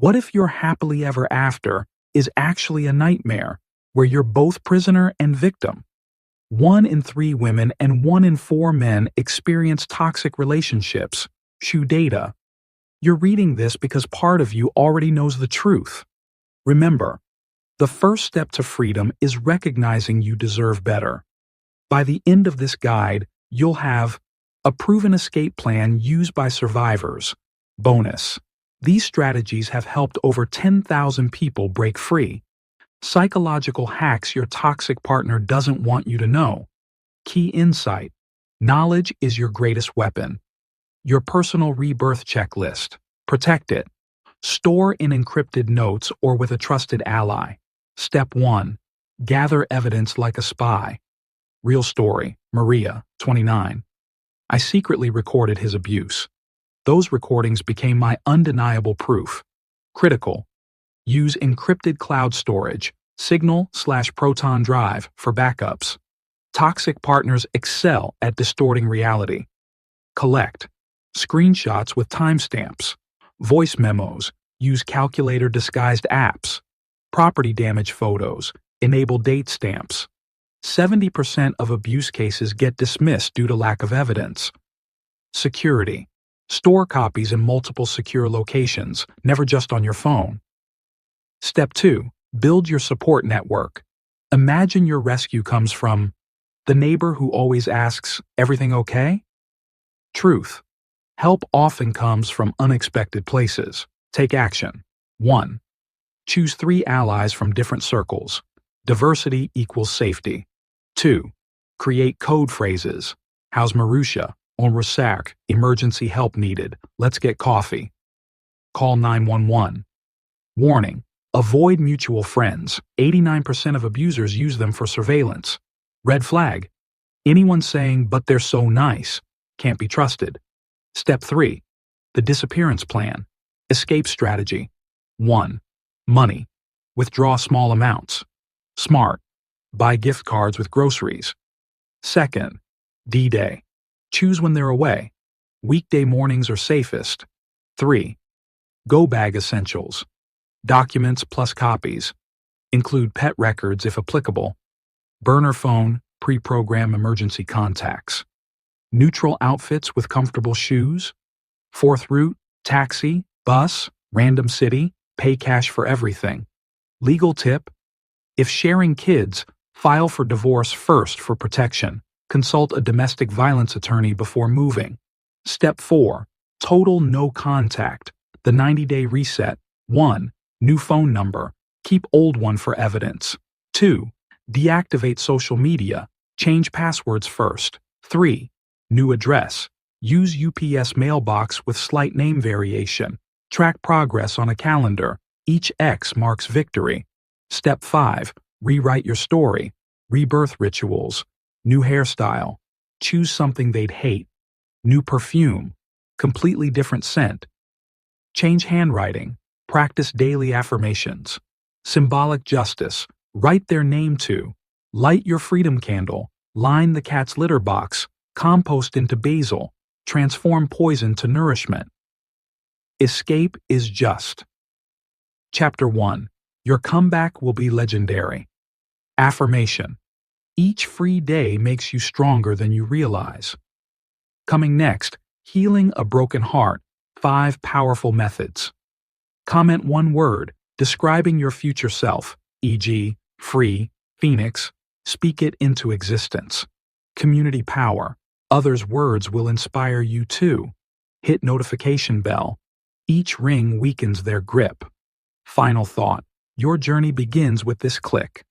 What if your happily ever after is actually a nightmare where you're both prisoner and victim? 1 in 3 women and 1 in 4 men experience toxic relationships. Shoe data. You're reading this because part of you already knows the truth. Remember, the first step to freedom is recognizing you deserve better. By the end of this guide, you'll have a proven escape plan used by survivors. Bonus. These strategies have helped over 10,000 people break free. Psychological hacks your toxic partner doesn't want you to know. Key insight. Knowledge is your greatest weapon. Your personal rebirth checklist. Protect it. Store in encrypted notes or with a trusted ally. Step 1. Gather evidence like a spy. Real story. Maria, 29. I secretly recorded his abuse. Those recordings became my undeniable proof. Critical. Use encrypted cloud storage, Signal/Proton Drive for backups. Toxic partners excel at distorting reality. Collect. Screenshots with timestamps. Voice memos. Use calculator-disguised apps. Property damage photos. Enable date stamps. 70% of abuse cases get dismissed due to lack of evidence. Security. Store copies in multiple secure locations, never just on your phone. Step 2. Build your support network. Imagine your rescue comes from the neighbor who always asks, "Everything okay?" Truth. Help often comes from unexpected places. Take action. 1. Choose 3 allies from different circles. Diversity equals safety. 2. Create code phrases. How's Marusha? On Rasak. Emergency help needed. Let's get coffee. Call 911. Warning. Avoid mutual friends. 89% of abusers use them for surveillance. Red flag. Anyone saying, "but they're so nice," can't be trusted. Step 3. The disappearance plan. Escape strategy. 1. Money. Withdraw small amounts. Smart. Buy gift cards with groceries. 2nd. D-Day. Choose when they're away. Weekday mornings are safest. 3. Go bag essentials. Documents plus copies. Include pet records if applicable. Burner phone, pre-program emergency contacts. Neutral outfits with comfortable shoes. 4th route, taxi, bus, random city, pay cash for everything. Legal tip. If sharing kids, file for divorce first for protection. Consult a domestic violence attorney before moving. Step 4. Total no contact. The 90-day reset. 1. New phone number. Keep old one for evidence. 2. Deactivate social media. Change passwords first. 3. New address. Use UPS mailbox with slight name variation. Track progress on a calendar. Each X marks victory. Step 5. Rewrite your story. Rebirth rituals. New hairstyle. Choose something they'd hate. New perfume. Completely different scent. Change handwriting. Practice daily affirmations. Symbolic justice. Write their name to. Light your freedom candle. Line the cat's litter box. Compost into basil. Transform poison to nourishment. Escape is just. Chapter 1. Your comeback will be legendary. Affirmation. Each free day makes you stronger than you realize. Coming next, healing a broken heart. 5 powerful methods. Comment 1 word describing your future self, e.g., free, phoenix. Speak it into existence. Community power. Others' words will inspire you too. Hit notification bell. Each ring weakens their grip. Final thought. Your journey begins with this click.